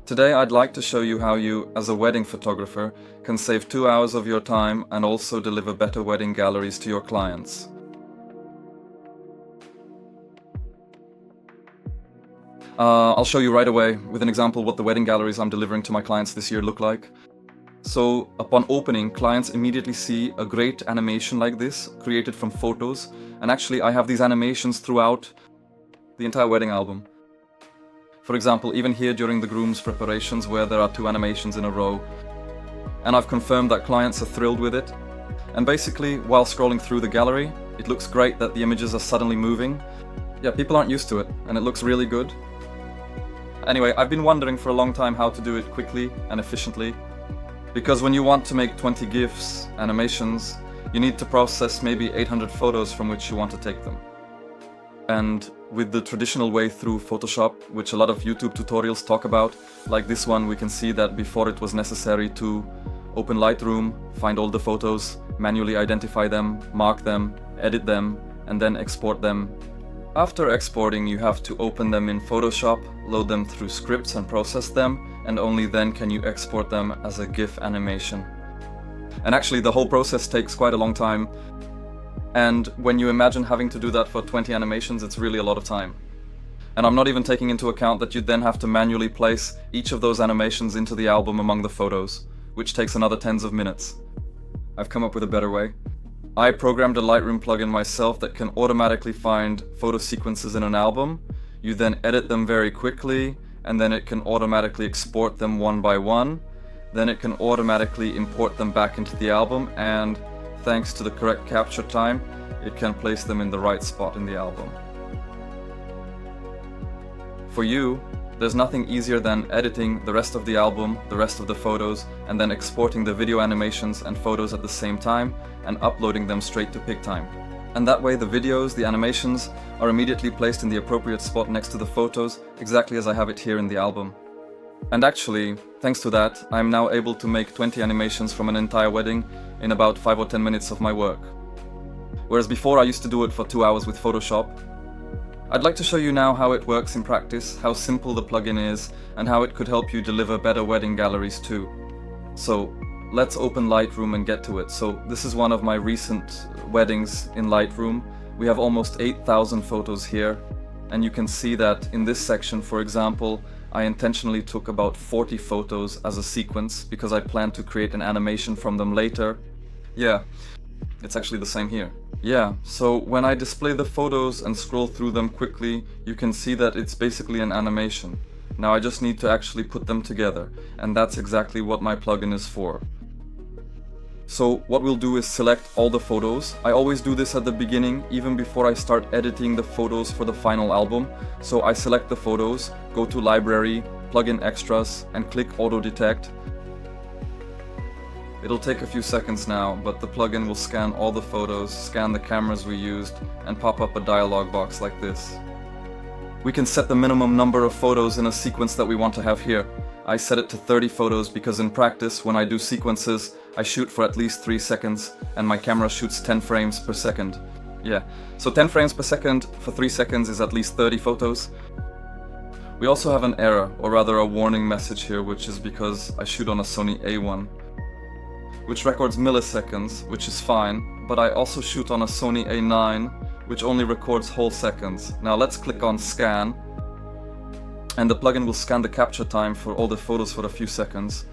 Today I'd like to show you how you, as a wedding photographer, can save 2 hours of your time and also deliver better wedding galleries to your clients. I'll show you right away with an example what the wedding galleries I'm delivering to my clients this year look like. So upon opening, clients immediately see a great animation like this, created from photos, and actually I have these animations throughout the entire wedding album. For example, even here during the groom's preparations where there are 2 animations in a row. And I've confirmed that clients are thrilled with it. And basically, while scrolling through the gallery, it looks great that the images are suddenly moving. Yeah, people aren't used to it, and it looks really good. Anyway, I've been wondering for a long time how to do it quickly and efficiently. Because when you want to make 20 GIFs, animations, you need to process maybe 800 photos from which you want to take them. And with the traditional way through Photoshop, which a lot of YouTube tutorials talk about, like this one, we can see that before it was necessary to open Lightroom, find all the photos, manually identify them, mark them, edit them, and then export them. After exporting, you have to open them in Photoshop, load them through scripts and process them, and only then can you export them as a GIF animation. And actually the whole process takes quite a long time. And when you imagine having to do that for 20 animations, it's really a lot of time. And I'm not even taking into account that you then have to manually place each of those animations into the album among the photos, which takes another tens of minutes. I've come up with a better way. I programmed a Lightroom plugin myself that can automatically find photo sequences in an album. You then edit them very quickly, and then it can automatically export them one by one. Then it can automatically import them back into the album, and thanks to the correct capture time, it can place them in the right spot in the album. For you, there's nothing easier than editing the rest of the album, the rest of the photos, and then exporting the video animations and photos at the same time and uploading them straight to QuickTime. And that way the videos, the animations, are immediately placed in the appropriate spot next to the photos, exactly as I have it here in the album. And actually, thanks to that, I'm now able to make 20 animations from an entire wedding in about 5 or 10 minutes of my work. Whereas before I used to do it for 2 hours with Photoshop. I'd like to show you now how it works in practice, how simple the plugin is, and how it could help you deliver better wedding galleries too. So let's open Lightroom and get to it. So this is one of my recent weddings in Lightroom. We have almost 8,000 photos here, and you can see that in this section, for example, I intentionally took about 40 photos as a sequence because I plan to create an animation from them later. Yeah, it's actually the same here. Yeah, so when I display the photos and scroll through them quickly, you can see that it's basically an animation. Now I just need to actually put them together, and that's exactly what my plugin is for. So what we'll do is select all the photos. I always do this at the beginning, even before I start editing the photos for the final album. So I select the photos, go to Library, plug in Extras, and click Auto Detect. It'll take a few seconds now, but the plugin will scan all the photos, scan the cameras we used, and pop up a dialog box like this. We can set the minimum number of photos in a sequence that we want to have here. I set it to 30 photos because in practice, when I do sequences, I shoot for at least 3 seconds, and my camera shoots 10 frames per second. Yeah, so 10 frames per second for 3 seconds is at least 30 photos. We also have an error, or rather a warning message here, which is because I shoot on a Sony A1, which records milliseconds, which is fine, but I also shoot on a Sony A9, which only records whole seconds. Now let's click on Scan, and the plugin will scan the capture time for all the photos for a few seconds.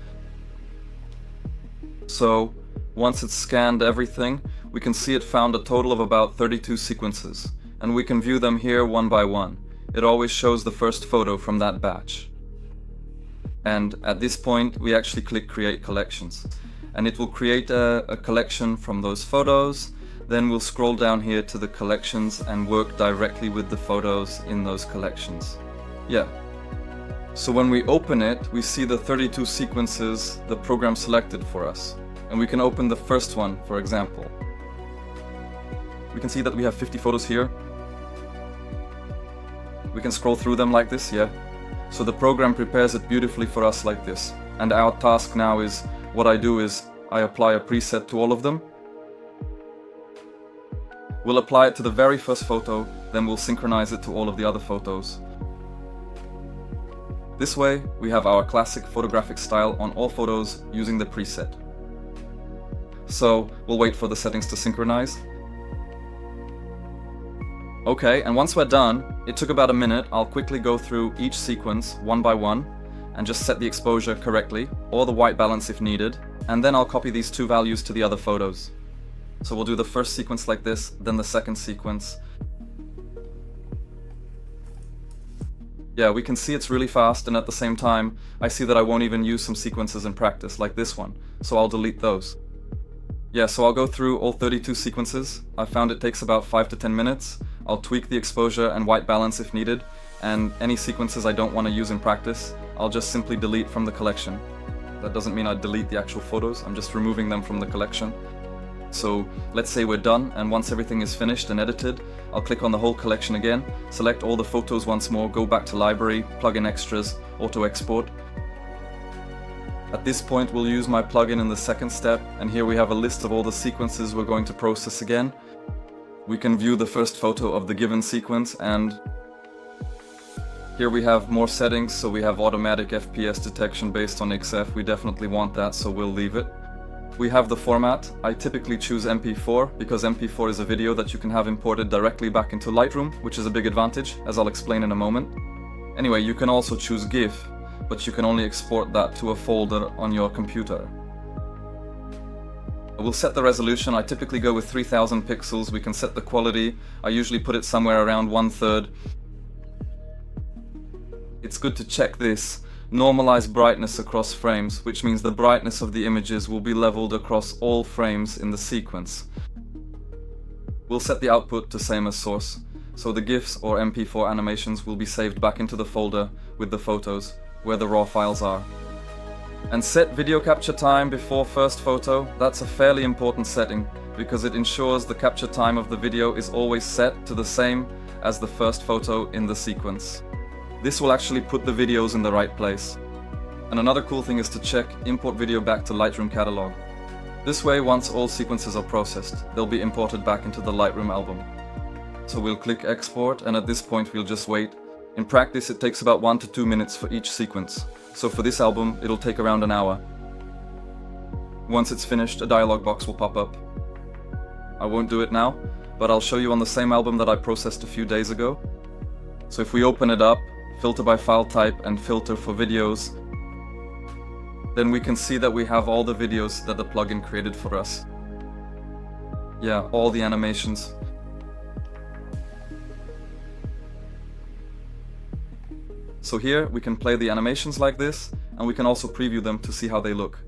So once it's scanned everything, we can see it found a total of about 32 sequences, and we can view them here one by one. It always shows the first photo from that batch. And at this point, we actually click Create Collections. And it will create a collection from those photos. Then we'll scroll down here to the collections and work directly with the photos in those collections. Yeah. So when we open it, we see the 32 sequences the program selected for us. And we can open the first one, for example. We can see that we have 50 photos here. We can scroll through them like this, yeah. So the program prepares it beautifully for us like this. And our task now is, what I do is, I apply a preset to all of them. We'll apply it to the very first photo, then we'll synchronize it to all of the other photos. This way, we have our classic photographic style on all photos using the preset. So we'll wait for the settings to synchronize. Okay, and once we're done, it took about a minute. I'll quickly go through each sequence one by one and just set the exposure correctly, or the white balance if needed, and then I'll copy these two values to the other photos. So we'll do the first sequence like this, then the second sequence. Yeah, we can see it's really fast, and at the same time, I see that I won't even use some sequences in practice, like this one, so I'll delete those. Yeah, so I'll go through all 32 sequences. I found it takes about 5 to 10 minutes. I'll tweak the exposure and white balance if needed, and any sequences I don't want to use in practice, I'll just simply delete from the collection. That doesn't mean I delete the actual photos, I'm just removing them from the collection. So let's say we're done, and once everything is finished and edited, I'll click on the whole collection again, select all the photos once more, go back to library, plug in extras, auto export. At this point we'll use my plugin in the second step, and here we have a list of all the sequences we're going to process again. We can view the first photo of the given sequence, and here we have more settings. So we have automatic FPS detection based on XF. We definitely want that, so we'll leave it. We have the format. I typically choose MP4 because MP4 is a video that you can have imported directly back into Lightroom, which is a big advantage, as I'll explain in a moment. Anyway, you can also choose GIF, but you can only export that to a folder on your computer. We'll set the resolution. I typically go with 3000 pixels. We can set the quality. I usually put it somewhere around 1/3. It's good to check this. Normalize brightness across frames, which means the brightness of the images will be leveled across all frames in the sequence. We'll set the output to same as source, so the GIFs or MP4 animations will be saved back into the folder with the photos, where the raw files are. And set video capture time before first photo. That's a fairly important setting because it ensures the capture time of the video is always set to the same as the first photo in the sequence. This will actually put the videos in the right place. And another cool thing is to check import video back to Lightroom catalog. This way, once all sequences are processed, they'll be imported back into the Lightroom album. So we'll click export, and at this point we'll just wait. In practice it takes about 1 to 2 minutes for each sequence. So for this album it'll take around an hour. Once it's finished, a dialog box will pop up. I won't do it now, but I'll show you on the same album that I processed a few days ago. So if we open it up, filter by file type and filter for videos, then we can see that we have all the videos that the plugin created for us. Yeah, all the animations. So here we can play the animations like this, and we can also preview them to see how they look.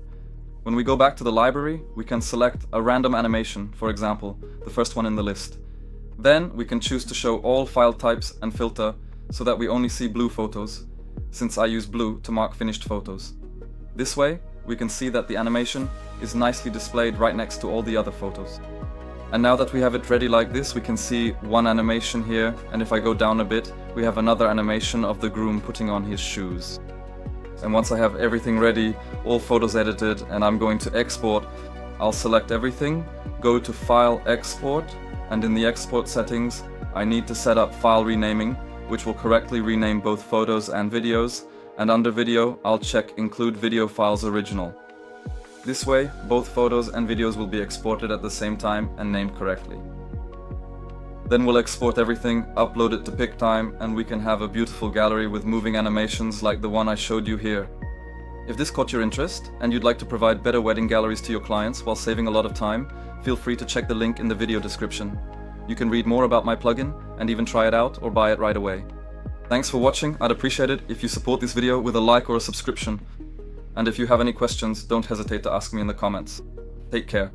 When we go back to the library, we can select a random animation, for example, the first one in the list. Then we can choose to show all file types and filter so that we only see blue photos, since I use blue to mark finished photos. This way, we can see that the animation is nicely displayed right next to all the other photos. And now that we have it ready like this, we can see one animation here, and if I go down a bit, we have another animation of the groom putting on his shoes. And once I have everything ready, all photos edited, and I'm going to export, I'll select everything, go to File, Export, and in the export settings, I need to set up file renaming, which will correctly rename both photos and videos, and under video, I'll check Include Video Files Original. This way, both photos and videos will be exported at the same time and named correctly. Then we'll export everything, upload it to QuickTime, and we can have a beautiful gallery with moving animations like the one I showed you here. If this caught your interest, and you'd like to provide better wedding galleries to your clients while saving a lot of time, feel free to check the link in the video description. You can read more about my plugin, and even try it out or buy it right away. Thanks for watching. I'd appreciate it if you support this video with a like or a subscription. And if you have any questions, don't hesitate to ask me in the comments. Take care.